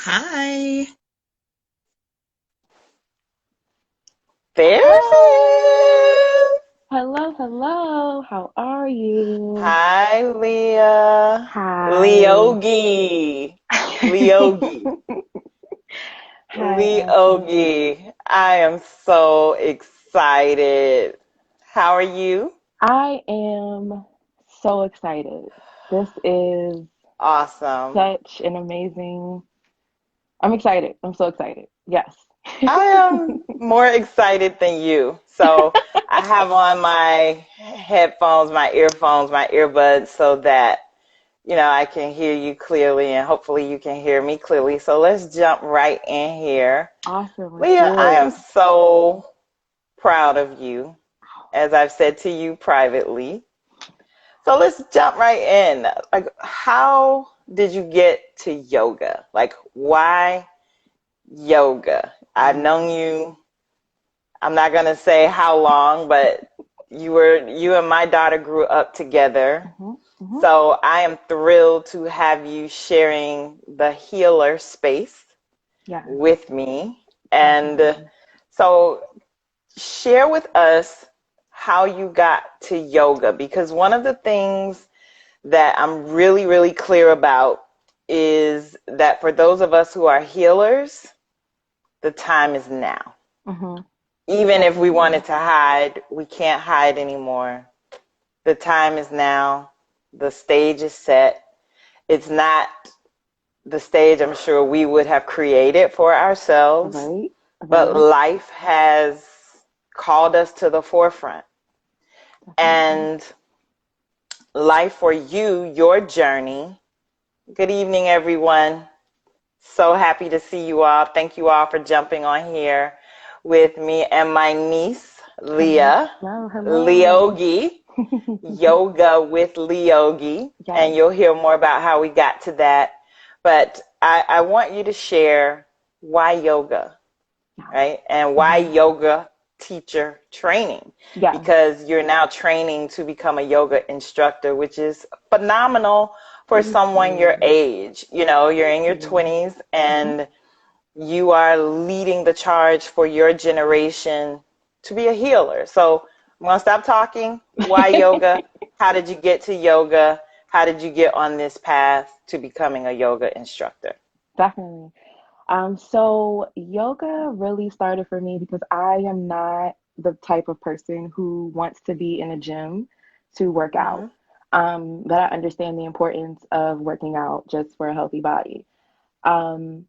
Hi. There she Hi. is. Hello, hello. How are you? Hi, Leah. Hi. Leogi. Leogi. Hi, Elsa. Leogi. I am so excited. How are you? I am so excited. This is Awesome. such an amazing. I'm excited. I'm so excited. Yes. I am more excited than you. So I have on my headphones, my earphones, my earbuds so that I can hear you clearly and hopefully you can hear me clearly. So let's jump right in here. Awesome. Let's Leah, do I am it. so proud of you, as I've said to you privately. So let's jump right in. Like, how did you get to yoga? Like, why yoga? I've known you, I'm not going to say how long, but you and my daughter grew up together. Hmm. Hmm. So I am thrilled to have you sharing the healer space Yes, with me. And definitely. so share with us how you got to yoga, because one of the things that I'm really, really clear about is that for those of us who are healers, the time is now. Hmm. Even if we Definitely. wanted to hide, we can't hide anymore. The time is now. The stage is set. It's not the stage I'm sure we would have created for ourselves, Right. but Right. life has called us to the forefront. Definitely. And life for you, your journey. Good evening, everyone. So happy to see you all. Thank you all for jumping on here with me and my niece, Hello. Leah, Hello. Hello. Leogi, Yoga with Leogi. And Yes. you'll hear more about how we got to that. But I want you to share why yoga, right? And why Hmm. yoga teacher training, Yes. because you're now training to become a yoga instructor, which is phenomenal for Thank someone your you. age. You're in your You. 20s Hmm. and you are leading the charge for your generation to be a healer. So I'm going to stop talking. Why yoga? How did you get to yoga? How did you get on this path to becoming a yoga instructor? Definitely. So yoga really started for me because I am not the type of person who wants to be in a gym to work out. Hmm. But I understand the importance of working out just for a healthy body. Um,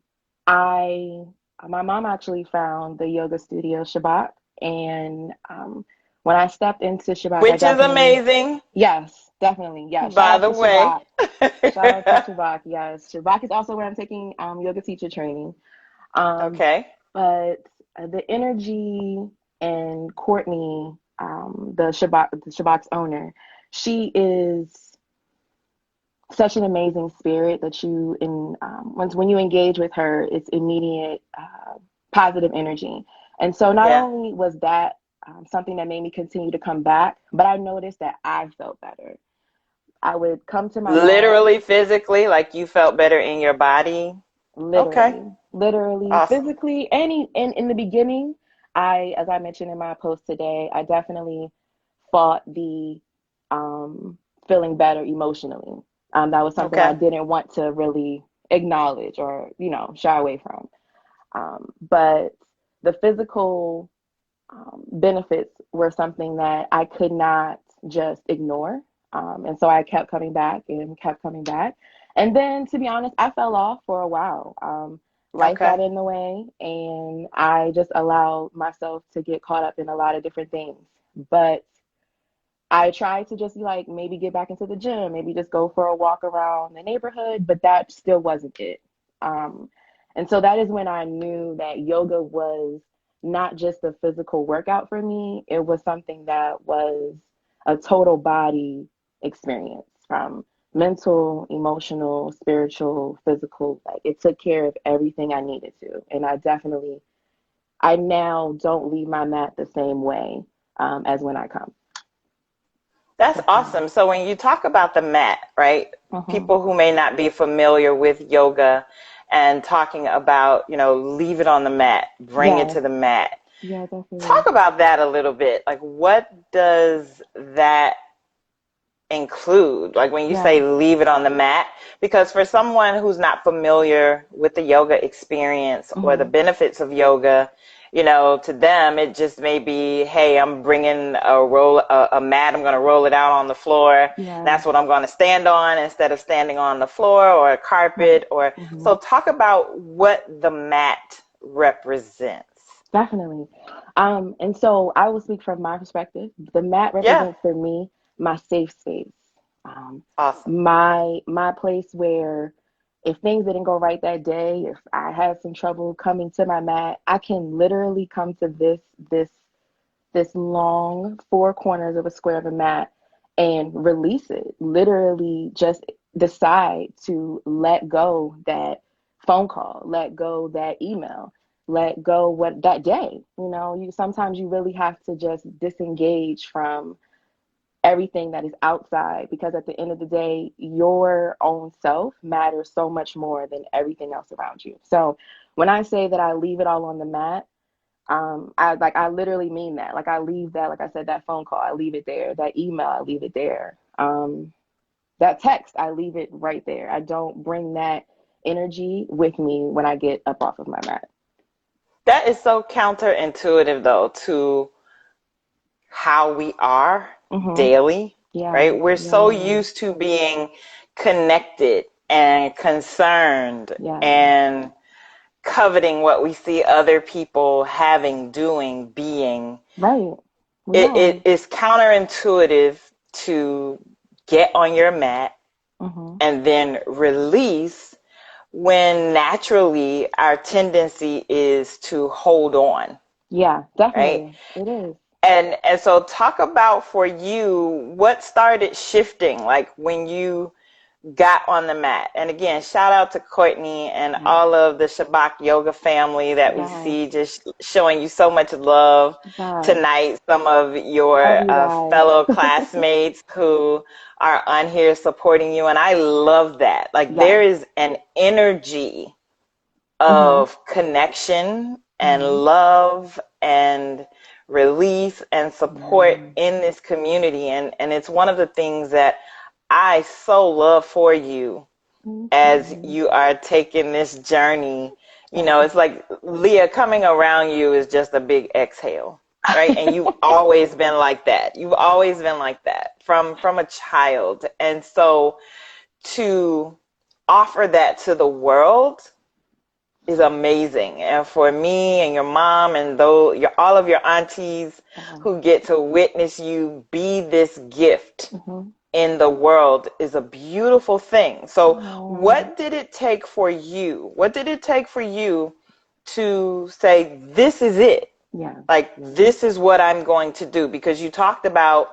I My mom actually found the yoga studio Shabbat, and when I stepped into Shabbat, I Which is definitely, amazing, yes, definitely, yeah. Shout by out the to way. Shabbat. Shout out to Shabbat. Yes, Shabbat is also where I'm taking yoga teacher training. Um, Okay. but the energy and Courtney, the Shabbat's owner, she is such an amazing spirit that you in once when you engage with her, it's immediate positive energy. And so not Yeah. only was that something that made me continue to come back, but I noticed that I felt better. I would come to my mat. Literally, physically, like you felt better in your body. Okay. Literally, Awesome. physically, any in the beginning, as I mentioned in my post today, I definitely fought the um, feeling better emotionally. That was something I Okay. didn't want to really acknowledge or shy away from. But the physical benefits were something that I could not just ignore. And so I kept coming back and kept coming back. And then, to be honest, I fell off for a while. Life Okay. got in the way, and I just allowed myself to get caught up in a lot of different things. But I tried to just be like, maybe get back into the gym, maybe just go for a walk around the neighborhood, but that still wasn't it. Um, and so that is when I knew that yoga was not just a physical workout for me, it was something that was a total body experience from mental, emotional, spiritual, physical. Like it took care of everything I needed to. And I now don't leave my mat the same way as when I come. That's Definitely. awesome. So when you talk about the mat, right? Hmm. People who may not be familiar with yoga and talking about, leave it on the mat, bring it Yeah, to the mat. yeah, definitely. Talk about that a little bit. Like, what does that include? Like, when you say Yeah. leave it on the mat, because for someone who's not familiar with the yoga experience or the Hmm. benefits of yoga, to them it just may be, hey, I'm bringing a mat, I'm going to roll it out on the floor. Yeah. That's what I'm going to stand on instead of standing on the floor or a Right. carpet. Or Hmm. so talk about what the mat represents. Definitely. And so I will speak from my perspective. The mat Yeah. represents for me my safe space. Um, Awesome. my place where if things didn't go right that day, if I had some trouble coming to my mat, I can literally come to this long four corners of a square of a mat and release it. Literally just decide to let go that phone call, let go that email, let go what that day. You sometimes you really have to just disengage from everything that is outside, because at the end of the day, your own self matters so much more than everything else around you. So when I say that I leave it all on the mat, I literally mean that. Like I leave that, like I said, that phone call, I leave it there. That email, I leave it there. That text, I leave it right there. I don't bring that energy with me when I get up off of my mat. That is so counterintuitive, though, to how we are Mm-hmm. daily, Yeah, right? We're so yeah, used to being connected and concerned yeah. and coveting what we see other people having, doing, being. Right. We It are. is counterintuitive to get on your mat Mm-hmm. and then release when naturally our tendency is to hold on, Yeah, right? definitely. It is. And so talk about for you what started shifting, like when you got on the mat. And again, shout out to Courtney and Yeah. all of the Shabak yoga family that we Yes. see just showing you so much love Yes. tonight. Some of Love your you guys. fellow classmates who are on here supporting you. And I love that. Like Yes. there is an energy Mm-hmm. of connection and Mm-hmm. love and release and support Yeah. in this community. And it's one of the things that I so love for you Thank as you. you are taking this journey. It's Definitely. like Leah, coming around you is just a big exhale, right? And you've always been like that. You've always been like that from a child. And so to offer that to the world is amazing. And for me and your mom and all of your aunties Yes. who get to witness you be this gift Mm-hmm. in the world is a beautiful thing. So Oh, what did it take for you? What did it take for you to say, this is it? yeah. Like, this is what I'm going to do? Because you talked about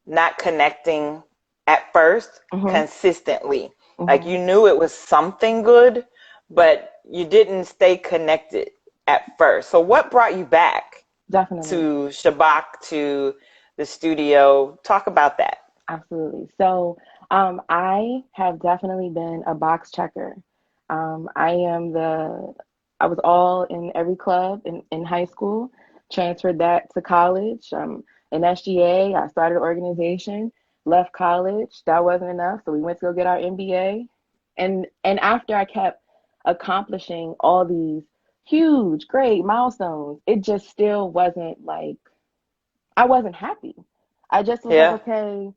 not connecting at first Mm-hmm. consistently. Like, Mm-hmm. you knew it was something good, but you didn't stay connected at first. So what brought you back Definitely. to Shabak, to the studio? Talk about that. Absolutely. So, I have definitely been a box checker. I am I was all in every club in high school, transferred that to college. In SGA, I started an organization, left college. That wasn't enough. So we went to go get our MBA. And after I kept accomplishing all these huge, great milestones, it just still wasn't like I wasn't happy. I just was like, Yeah. okay,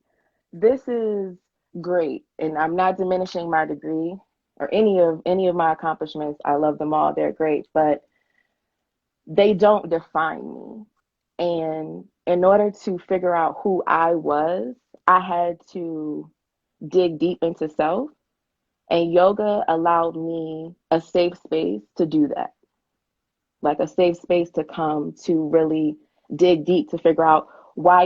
this is great, and I'm not diminishing my degree or any of my accomplishments. I love them all. They're great, but they don't define me. And in order to figure out who I was, I had to dig deep into self, and yoga allowed me a safe space to do that. Like a safe space to come to really dig deep to figure out why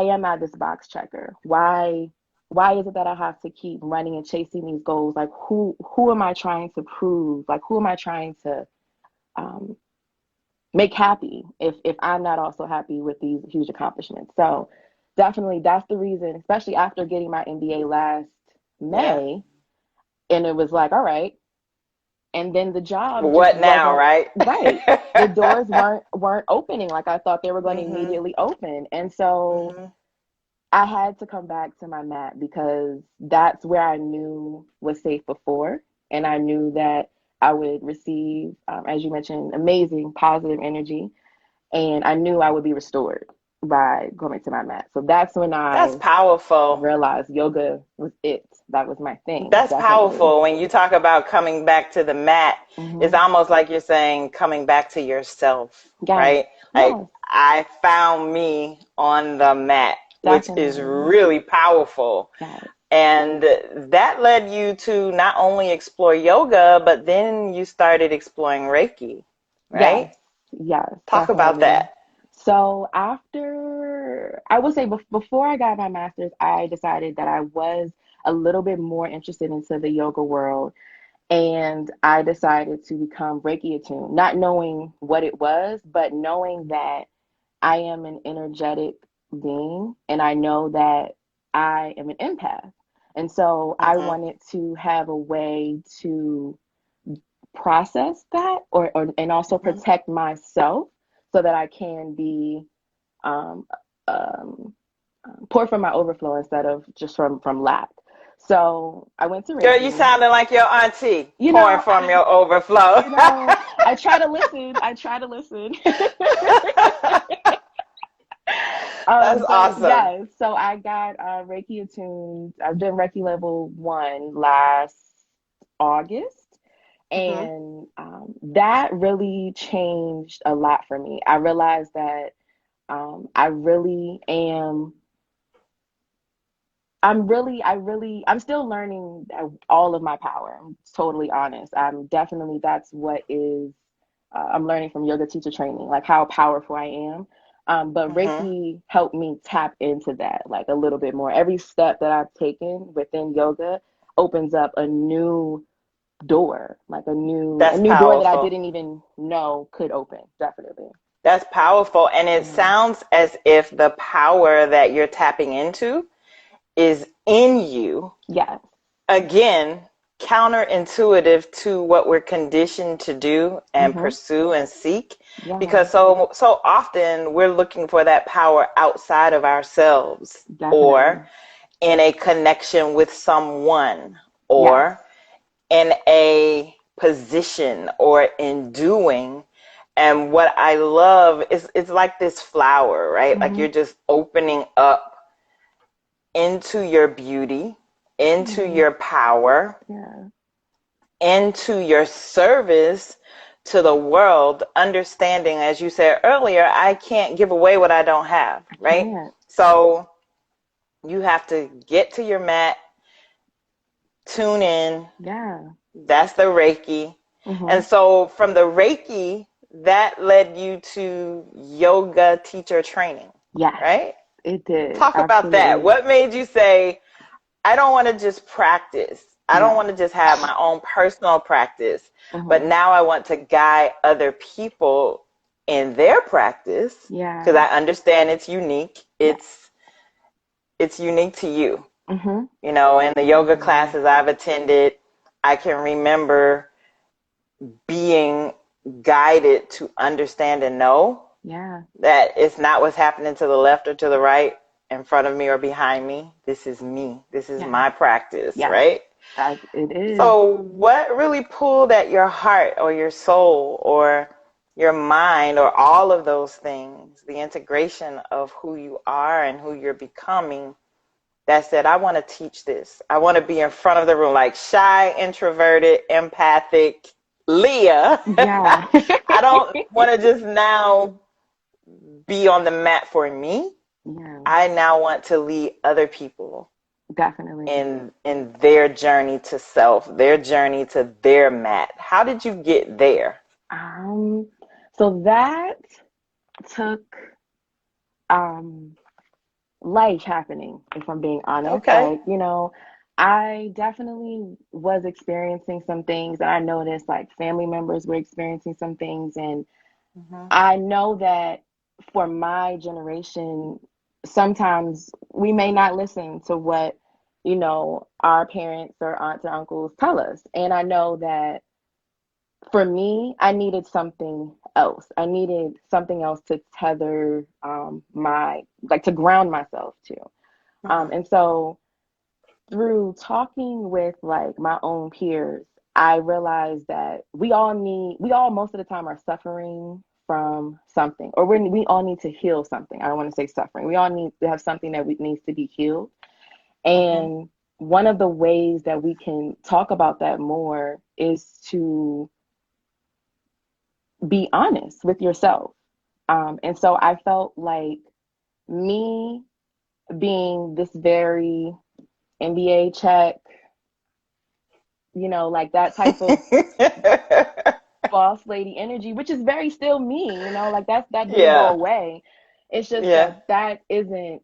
am I this box checker? Why is it that I have to keep running and chasing these goals? Like who am I trying to prove? Like who am I trying to um, make happy if I'm not also happy with these huge accomplishments? So definitely that's the reason, especially after getting my MBA last Yeah. May, and it was like, all right, And then the job just What now, wasn't right? right. The doors weren't opening like I thought they were going to Mhm. immediately open. And so Mhm. I had to come back to my mat because that's where I knew was safe before. And I knew that I would receive, as you mentioned, amazing positive energy. And I knew I would be restored by going to my mat. So that's when That's I powerful. realized yoga was it. That was my thing, That's definitely. powerful. When you talk about coming back to the mat, it's Hmm. almost like you're saying coming back to yourself, Yes, right? Like yes, I found me on the mat, which is definitely. really powerful. Yes, And that led you to not only explore yoga, but then you started exploring Reiki, yes, right? yes, Talk about definitely. that. So after, I would say before I got my master's, I decided that I was a little bit more interested into the yoga world. And I decided to become Reiki attuned, not knowing what it was, but knowing that I am an energetic being and I know that I am an empath. And so I Hmm. wanted to have a way to process that or and also Hmm. protect myself so that I can be um, um, pour from my overflow instead of just from lack. So I went to Girl, you Reiki. sounded like your auntie You pouring know, from your overflow. you know, I try to listen. I try to listen. That's But awesome. yes, so I got Reiki attuned. I've done Reiki level 1 last August, Hmm. and that really changed a lot for me. I realized that I really am. I'm still learning all of my power. I'm totally honest. I'm definitely, that's what is, I'm learning from yoga teacher training, like how powerful I am. But Hmm. Reiki helped me tap into that like a little bit more. Every step that I've taken within yoga opens up a new door, like a That's new door that I powerful. didn't even know could open. Definitely. That's powerful. And it Hmm. sounds as if the power that you're tapping into is in you. Yes. Again, counterintuitive to what we're conditioned to do and Hmm. pursue and seek. Yeah. Because so often we're looking for that power outside of ourselves or Definitely. in a connection with someone Yes. or in a position or in doing. And what I love is it's like this flower, right? Like Hmm. you're just opening up into your beauty, into Yeah. your power, Yeah. into your service to the world, understanding, as you said earlier, I can't give away what I don't have, I right? can't. So you have to get to your mat, tune in. Yeah. That's the Reiki. And Hmm. so from the Reiki, that led you to yoga teacher training, Yes, right? it did. Talk about that. Absolutely. What made you say, I don't want to just practice. I don't Yeah. want to just have my own personal practice, but Hmm. now I want to guide other people in their practice because Yeah. I understand it's unique. Yeah. It's unique to you. Hmm. You know, in the yoga Definitely. classes I've attended, I can remember being guided to understand and know Yeah. that it's not what's happening to the left or to the right, in front of me or behind me. This is me. This is Yeah. my practice, Yes. right? It is. So, what really pulled at your heart or your soul or your mind or all of those things, the integration of who you are and who you're becoming, that said, I want to teach this. I want to be in front of the room, like shy, introverted, empathic Leah. Yeah. I don't want to just now be on the mat for me. Yeah. I now want to lead other people Definitely. in their journey to self, their journey to their mat. How did you get there? Um, so that took um life happening, if I'm being honest. Okay. Like, I definitely was experiencing some things that I noticed like family members were experiencing some things, and Hmm. I know that for my generation, sometimes we may not listen to what, our parents or aunts or uncles tell us. And I know that for me, I needed something else. I needed something else to tether my, like, to ground myself to. Hmm. And so through talking with like my own peers, I realized that we all most of the time are suffering from something, or we all need to heal something. I don't want to say suffering. We all need to have something that needs to be healed. Hmm. And one of the ways that we can talk about that more is to be honest with yourself. And so I felt like me being this very NBA check, like that type of boss lady energy, which is very still me, like that didn't go Yeah. away. It's just Yeah. that isn't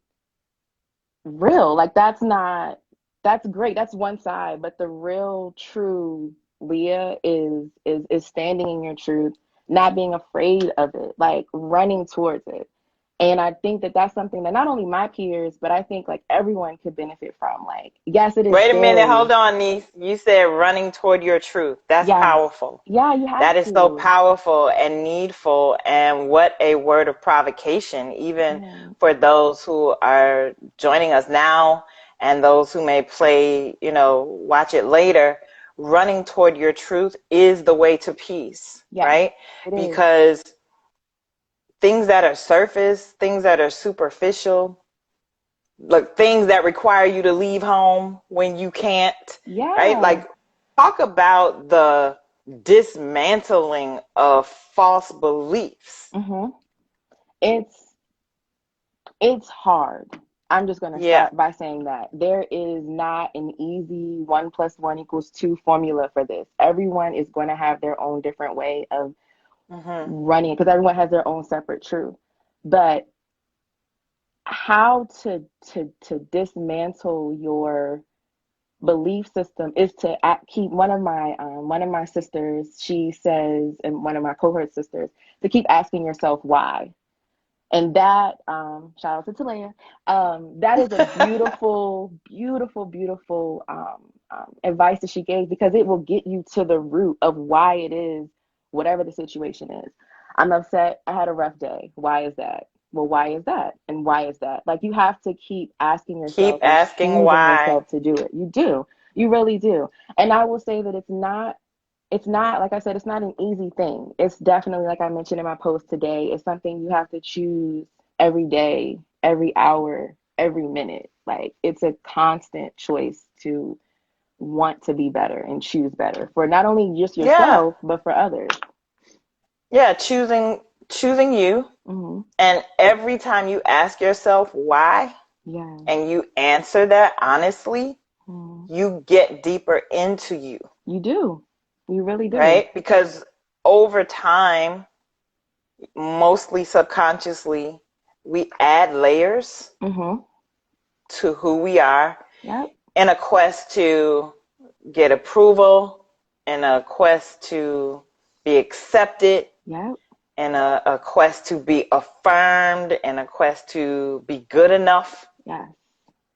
real. Like that's great. That's one side, but the real true Leah is standing in your truth, not being afraid of it, like running towards it. And I think that that's something that not only my peers, but I think like everyone could benefit from. Like, yes, it is Wait a minute, scary. hold on, niece. You said running toward your truth. That's Yes. powerful. Yeah, you have That is so to. powerful and needful, and what a word of provocation, even Yeah. for those who are joining us now and those who may play, watch it later. Running toward your truth is the way to peace, Yes, right? it is. Because things that are surface, things that are superficial, like things that require you to leave home when you can't, right? Yeah. Like, talk about the dismantling of false beliefs. Mm-hmm. It's it's hard. I'm just going to Yeah. start by saying that there is not an easy 1 + 1 = 2 formula for this. Everyone is going to have their own different way of Hmm. running because everyone has their own separate truth. But how to dismantle your belief system is to keep one of my sisters, she says, and one of my cohort sisters, to keep asking yourself why. And that, shout out to Talaya, that is a beautiful, beautiful, beautiful advice that she gave, because it will get you to the root of why it is, whatever the situation is. I'm upset. I had a rough day. Why is that? Well, why is that? And why is that? Like, you have to keep asking yourself Keep and asking choosing why. yourself to do it. You do. You really do. And I will say that it's not, like I said, it's not an easy thing. It's definitely, like I mentioned in my post today, it's something you have to choose every day, every hour, every minute. Like, it's a constant choice to want to be better and choose better for not only just Yeah. yourself, but for others. Yeah. Choosing you. Hmm. And every time you ask yourself why Yeah. and you answer that honestly, Mhm. you get deeper into you, You do. You really do. right? Because over time, mostly subconsciously, we add layers Hmm. to who we are Yep. in a quest to get approval, in a quest to be accepted, Yep. in a quest to be affirmed, in a quest to be good enough. Yes.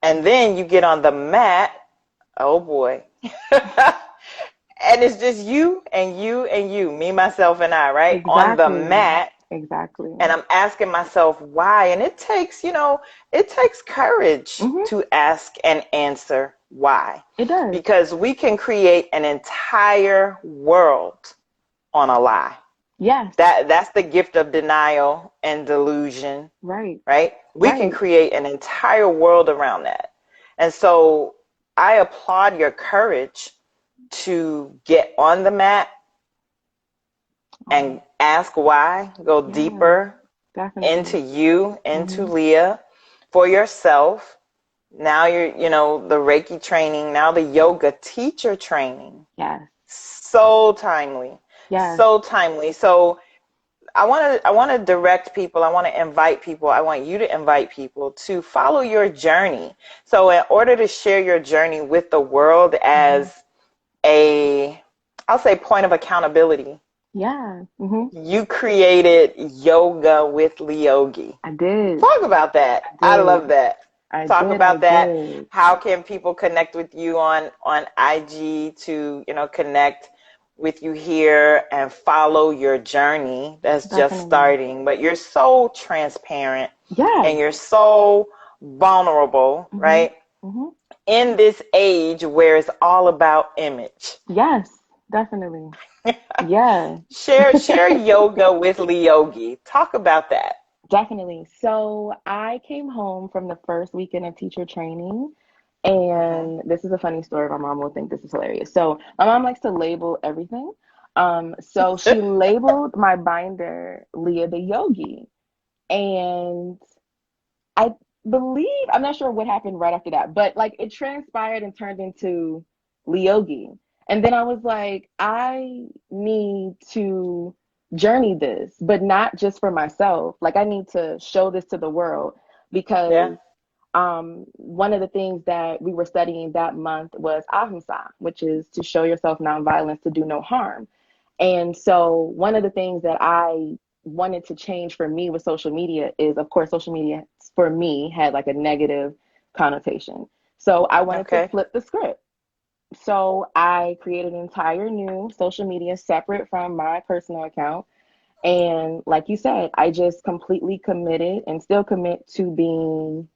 And then you get on the mat, oh boy. And it's just you and you and you, me, myself, and I, right? On the Exactly. mat. Exactly. And I'm asking myself why. And it takes courage Hmm. to ask and answer why. It does. Because we can create an entire world on a lie. Yes. That's the gift of denial and delusion, Right. right? We can Right. create an entire world around that. And so I applaud your courage to get on the mat and Um, ask why, go yeah. deeper Definitely. into you, into Hmm. Leah, for yourself. Now the Reiki training, now the yoga teacher training. Yes. So timely. Yes. So timely. So I want to direct people, I want to invite people, I want you to invite people to follow your journey. So in order to share your journey with the world Hmm. as a, I'll say, point of accountability, Yeah. Hmm. you created Yoga with Leogi. I did. Talk about that. I I did. love that. I Talk did. I about that. did. How can people connect with you on IG to, connect? with you here and follow your journey that's just Definitely. starting. But you're so transparent and Yes. you're so vulnerable, Mhm. right? Mhm. In this age where it's all about image. Yes. Definitely. Yeah. Share yoga with Leogi. Talk about that. Definitely. So I came home from the first weekend of teacher training, Hmm. and this is a funny story. My mom will think this is hilarious. So my mom likes to label everything. So she labeled my binder Leah the Yogi, and I believe, I'm not sure what happened right after that, but like it transpired and turned into Leogi. And then I was like, I need to journey this, but not just for myself. Like I need to show this to the world Yeah. because one of the things that we were studying that month was ahimsa, which is to show yourself nonviolence, to do no harm. And so one of the things that I wanted to change for me with social media is, of course, social media for me had like a negative connotation. So I wanted to Okay. flip the script. So I created an entire new social media separate from my personal account. And like you said, I just completely committed and still commit to being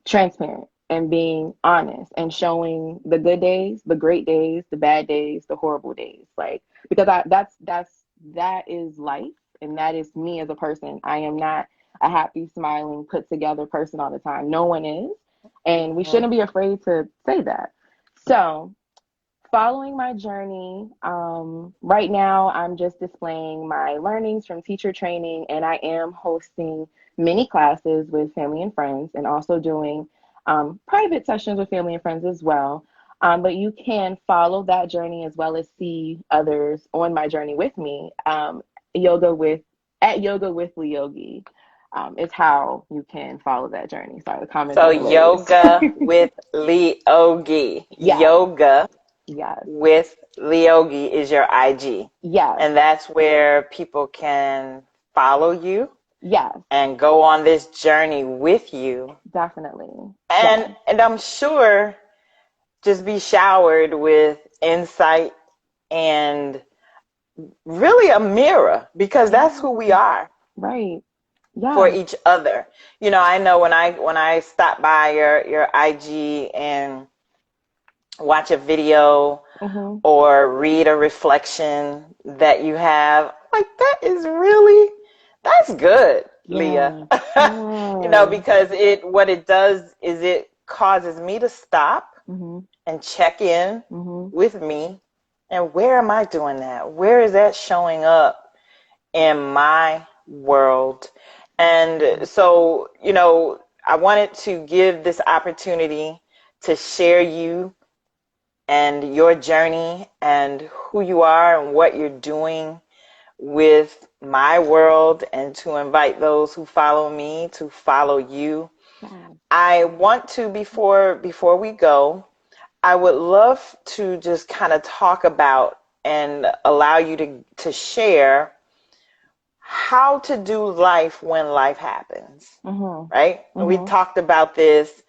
transparent and being honest and showing the good days, the great days, the bad days, the horrible days. Like because that is life and that is me as a person. I am not a happy, smiling, put together person all the time. No one is. And we Hmm. shouldn't be afraid to say that. So following my journey, right now I'm just displaying my learnings from teacher training, and I am hosting mini classes with family and friends, and also doing private sessions with family and friends as well. But you can follow that journey as well as see others on my journey with me. Yoga with at Yoga with Leogi is how you can follow that journey. Sorry, the comments So are hilarious. yoga with Leogi. Yes, Yoga yes, with Leogi is your IG. yes. And that's where people can follow you Yes, and go on this journey with you. definitely. And Yes. and I'm sure just be showered with insight and really a mirror because that's who we Yeah. are Right. for Yes. each other. I know when I stop by your IG and watch a video Mm-hmm. or read a reflection that you have, like that is really that's good, Leah. Yes. Yes. Because it what it does is it causes me to stop Mm-hmm. and check in Mm-hmm. with me and where am I doing that? Where is that showing up in my world? And so, I wanted to give this opportunity to share you and your journey and who you are and what you're doing with my world and to invite those who follow me to follow you. Yes. I want to before we go, I would love to just kind of talk about and allow you to share how to do life when life happens, Mm-hmm. right? We Mm-hmm. talked about this,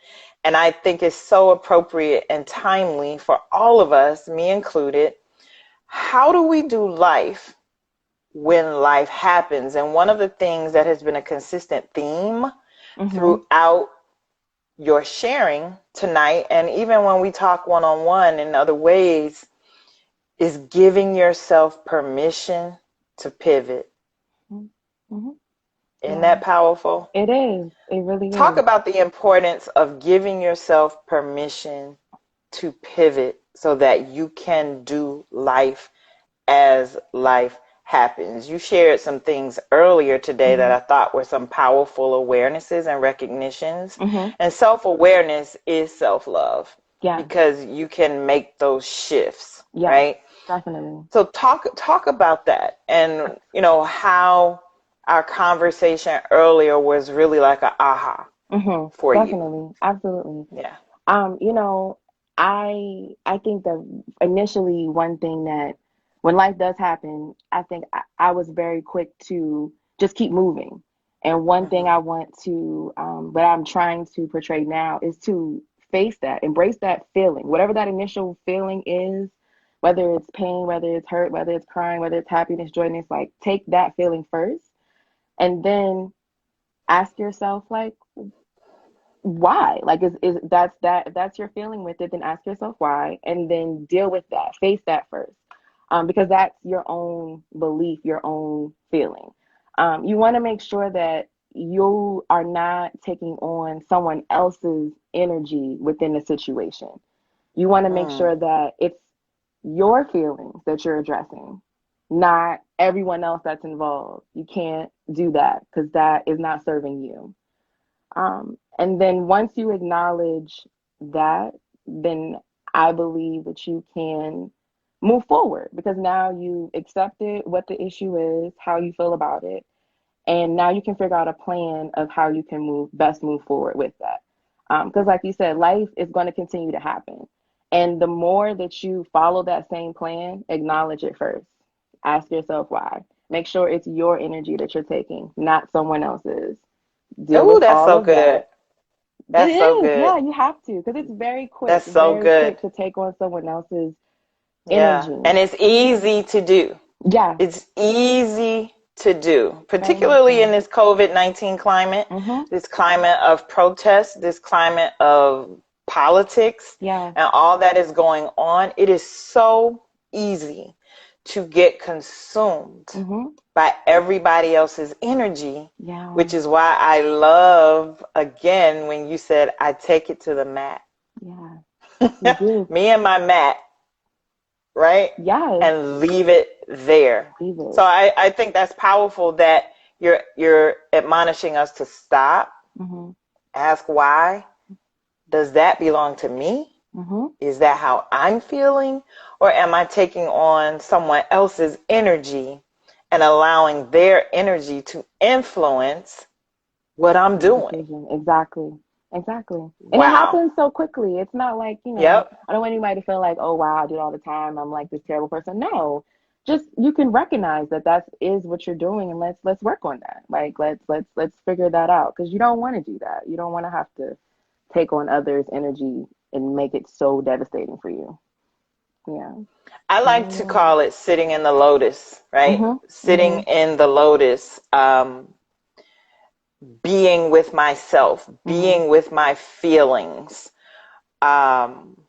and I think it's so appropriate and timely for all of us, me included. How do we do life when life happens? And one of the things that has been a consistent theme Mm-hmm. throughout your sharing tonight, and even when we talk one on one in other ways, is giving yourself permission to pivot. Mm-hmm. Isn't Yeah. that powerful? It is. It really Talk is. about the importance of giving yourself permission to pivot so that you can do life as life happens. You shared some things earlier today that Mm-hmm. I thought were some powerful awarenesses and recognitions. Mm-hmm. And self awareness is self love Yes. because you can make those shifts, Yes. right? Definitely. So talk about that and how our conversation earlier was really like a aha Mm-hmm. for you. Definitely. Absolutely. Yeah. You know, I think that initially one thing that when life does happen, I think I was very quick to just keep moving. And one thing Hmm. I want to, what I'm trying to portray now is to face that, embrace that feeling, whatever that initial feeling is whether it's pain, whether it's hurt, whether it's crying, whether it's happiness, joyness, like take that feeling first and then ask yourself like why? Like is that if that's your feeling with it, then ask yourself why and then deal with that. Face that first. Because that's your own belief, your own feeling. You want to make sure that you are not taking on someone else's energy within the situation. You want to make Mm. sure that it's your feelings that you're addressing, not everyone else that's involved. You can't do that because that is not serving you. And then once you acknowledge that, then I believe that you can move forward because now you accepted what the issue is, how you feel about it, and now you can figure out a plan of how you can move forward with that. Because, like you said, life is going to continue to happen, and the more that you follow that same plan, acknowledge it first. Ask yourself why. Make sure it's your energy that you're taking, not someone else's. Deal Oh, with that's all so of that. good. It That's so is, good. yeah, you have to, because it's That's so very good. quick to take on someone else's Yeah. energy. And it's easy to do. Yeah, It's easy to do, very much particularly in so. this COVID-19 climate, Mm-hmm. this climate of protest, this climate of politics, Yeah. and all that is going on. It is so easy to get consumed Mm-hmm. by everybody else's energy, Yeah. which is why I love, again, when you said, I take it to the mat. Yeah. You do. Me and my mat, right? Yes. And leave it there. Leave So it. I think that's powerful that you're admonishing us to stop, Mm-hmm. ask why. Does that belong to me? Mm-hmm. Is that how I'm feeling? Or am I taking on someone else's energy and allowing their energy to influence what I'm Your doing? decision. Exactly. Exactly. And it Wow. happens so quickly. It's not like, Yep. I don't want anybody to feel like, oh, wow, I do it all the time. I'm like this terrible person. No. Just you can recognize that that is what you're doing and let's work on that. Like let's figure that out because you don't want to do that. You don't want to have to take on others' energy and make it so devastating for you. Yeah. I like to Yeah. call it sitting in the lotus, right? Mhm. Sitting Mhm. in the lotus. Being with myself, Mhm. being with my feelings. Um,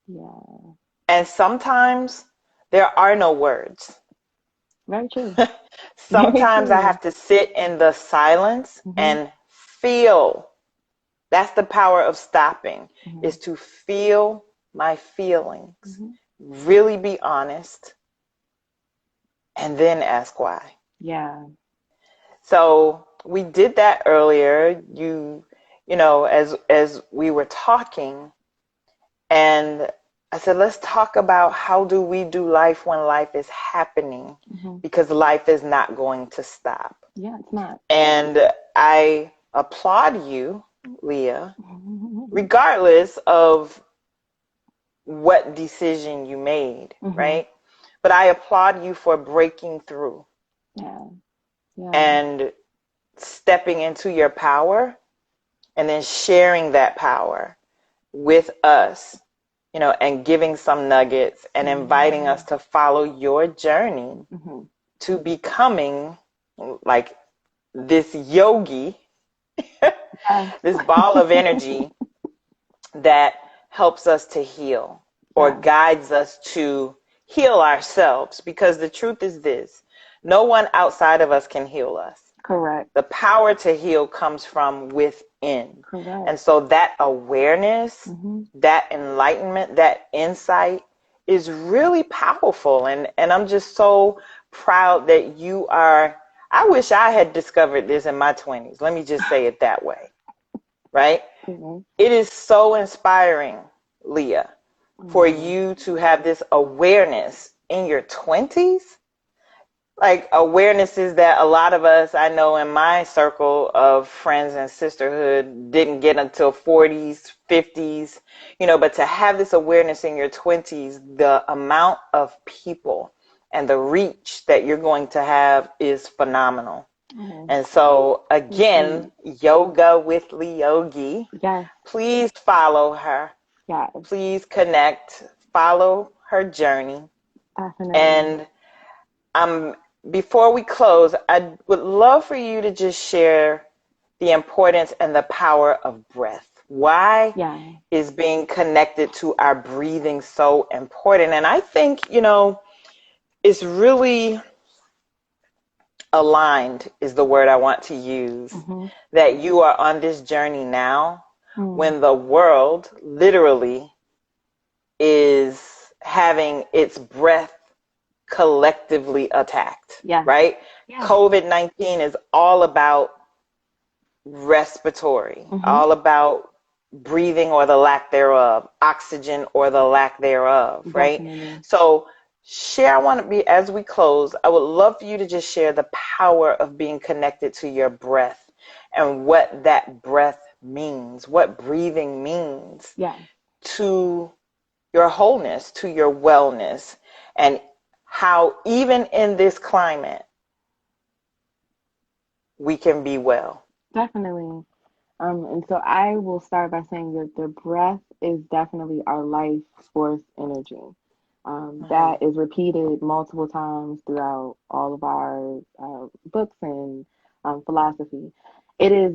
Yeah. and sometimes there are no words. Very true. Very Sometimes I true. have to sit in the silence Mhm. and feel. That's the power of stopping, Mhm. is to feel my feelings, Mhm. really be honest, and then ask why. Yeah. So we did that earlier. As we were talking, and I said, let's talk about how do we do life when life is happening, Mhm. because life is not going to stop. Yeah, it's not. And I applaud you, Leah, Mhm. regardless of what decision you made, Mhm. right? But I applaud you for breaking through Yeah. Yeah. and stepping into your power and then sharing that power with us, and giving some nuggets and inviting us Mhm. to follow your journey Mhm. to becoming like this yogi, Yes. this ball of energy that helps us to heal or Yeah. guides us to heal ourselves. Because the truth is this: no one outside of us can heal us. Correct. The power to heal comes from within. Correct. And so that awareness, Mhm. that enlightenment, that insight is really powerful. And I'm just so proud that you are. I wish I had discovered this in my 20s. Let me just say it that way, right? Mhm. It is so inspiring, Leah, for Mhm. you to have this awareness in your 20s, like awarenesses that a lot of us, I know in my circle of friends and sisterhood, didn't get until 40s, 50s, but to have this awareness in your 20s, the amount of people and the reach that you're going to have is phenomenal. Oh, And so, so again, sweet. Yoga with Leogi, Yes. please follow her. Yes. Please connect, follow, her journey. Definitely. And before we close, I would love for you to just share the importance and the power of breath. Why Yeah. is being connected to our breathing so important? And I think, it's really aligned is the word I want to use, Mm-hmm. that you are on this journey now Mm. when the world literally is having its breath collectively attacked, Yeah. right? Yeah. COVID-19 is all about respiratory, Mm-hmm. all about breathing or the lack thereof, oxygen or the lack thereof, right? Definitely. So, share, I want to be, as we close, I would love for you to just share the power of being connected to your breath and what that breath means, what breathing means Yeah. to your wholeness, to your wellness, and how even in this climate we can be well. Definitely. And so I will start by saying that the breath is definitely our life force energy. Mm-hmm. That is repeated multiple times throughout all of our books and philosophy. It is,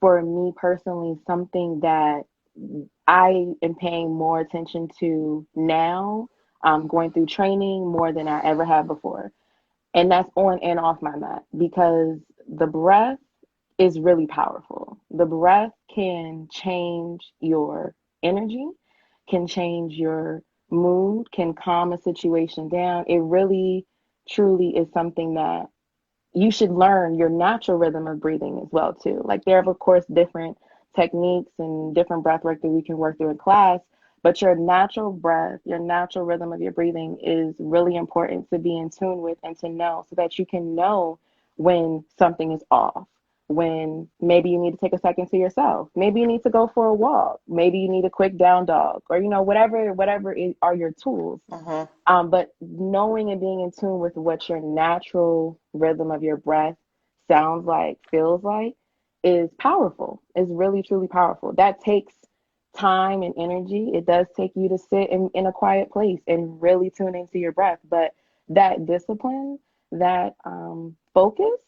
for me personally, something that I am paying more attention to now, going through training more than I ever have before. And that's on and off my mat, because the breath is really powerful. The breath can change your energy, can change your mood, can calm a situation down. It really, truly is something that you should learn your natural rhythm of breathing as well too. Like, there are of course different techniques and different breath work that we can work through in class, but your natural breath, your natural rhythm of your breathing is really important to be in tune with and to know, so that you can know when something is off, when maybe you need to take a second to yourself, maybe you need to go for a walk, maybe you need a quick down dog, or whatever are your tools. Mm-hmm. But knowing and being in tune with what your natural rhythm of your breath sounds like, feels like, is powerful, is really, truly powerful. That takes time and energy. It does take you to sit in a quiet place and really tune into your breath. But that discipline, that focus,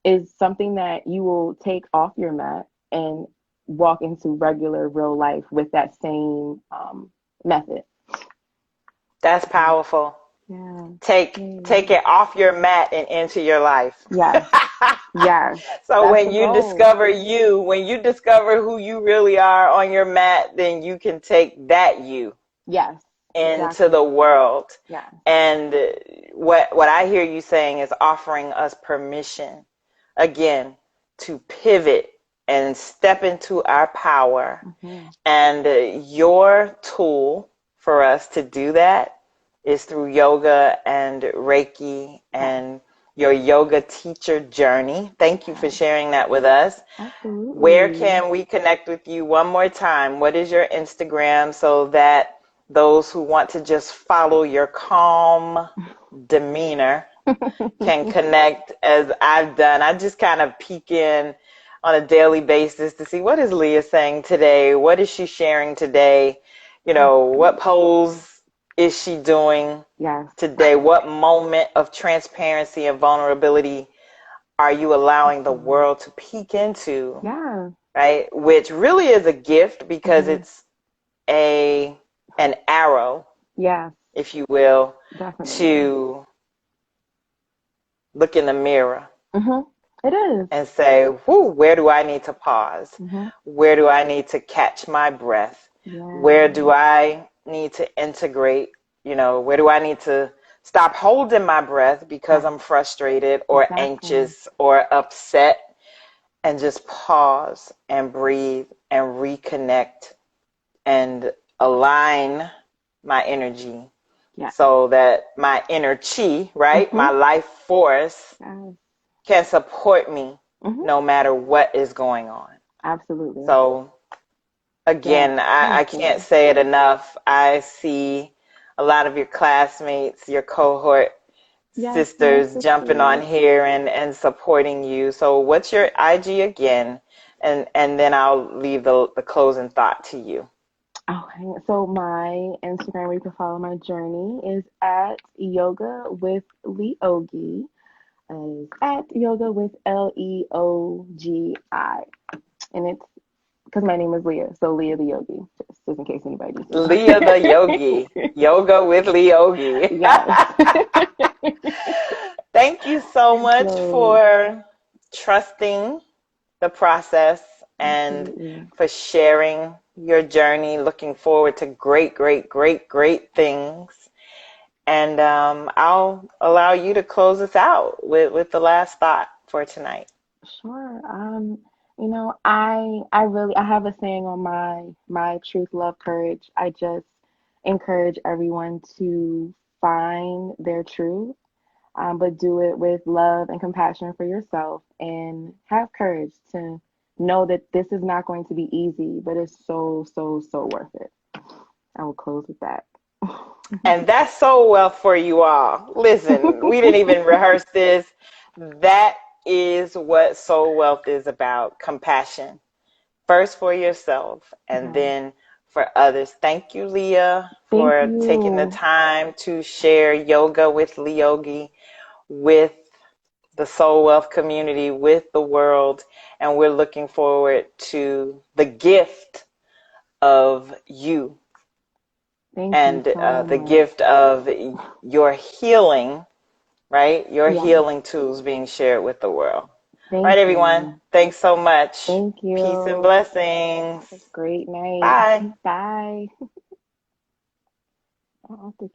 is something that you will take off your mat and walk into regular, real life with that same method. That's powerful. Yeah. Take Mm. it off your mat and into your life. Yes. Yes. So That's the goal. when you discover who you really are on your mat, then you can take that you Yes. into Exactly. the world. Yes. And what I hear you saying is offering us permission again to pivot and step into our power. Hmm. And your tool for us to do that is through yoga and Reiki Yes. and your yoga teacher journey. Thank you for Yes. sharing that with us. Where Absolutely. can we connect with you one more time? What is your Instagram so that those who want to just follow your calm demeanor can connect as I've done? I just kind of peek in on a daily basis to see what is Leah saying today? What is she sharing today? What pose is she doing Yes. today? What moment of transparency and vulnerability are you allowing the Mhm. world to peek into, Yeah. right? Which really is a gift because Hmm. it's a an arrow, Yes. if you will, Definitely. to look in the mirror Hmm. It is. and say, whoo, where do I need to pause? Hmm. Where do I need to catch my breath? Where Yeah. do I need to integrate? Where do I need to stop holding my breath because Yes. I'm frustrated or Exactly. anxious or upset, and just pause and breathe and reconnect and align my energy Yes. so that my inner chi, right, Hmm. my life force, Yes. can support me Hmm. no matter what is going on. Absolutely. So, Yes. again, I Thank can't you. say it enough. I see a lot of your classmates, your cohort Yes. Yes, sisters jumping on sisters. here and supporting you. So, what's your IG again? And then I'll leave the closing thought to you. Okay, so my Instagram where you can follow my journey is at Yoga with Leogi. Is at Yoga with Leogi. And it's because my name is Leah, so Leah the Yogi, just in case anybody needs to Leah the Yogi. know. Yoga with Leogi. Yes. Thank you so much So, for trusting the process and absolutely. for sharing your journey. Looking forward to great, great, great, great things. And I'll allow you to close us out with the last thought for tonight. Sure. I really I have a saying on my truth, love, courage. I just encourage everyone to find their truth, but do it with love and compassion for yourself, and have courage to know that this is not going to be easy, but it's so, so, so worth it. I will close with that. And that's soul wealth for you all. Listen, we didn't even rehearse this. That is what soul wealth is about: compassion. First for yourself and Yes. then for others. Thank you, Leah, Thank for taking the you. time to share yoga with Leogi, with the Soul Wealth community, with the world. And we're looking forward to the gift of you Thank you and so the much. gift of your healing, right? Your Yes. healing tools being shared with the world. All right, Thank everyone. you. Thanks so much. Thank Peace and you. blessings. Have a great night. Bye. Bye. I don't think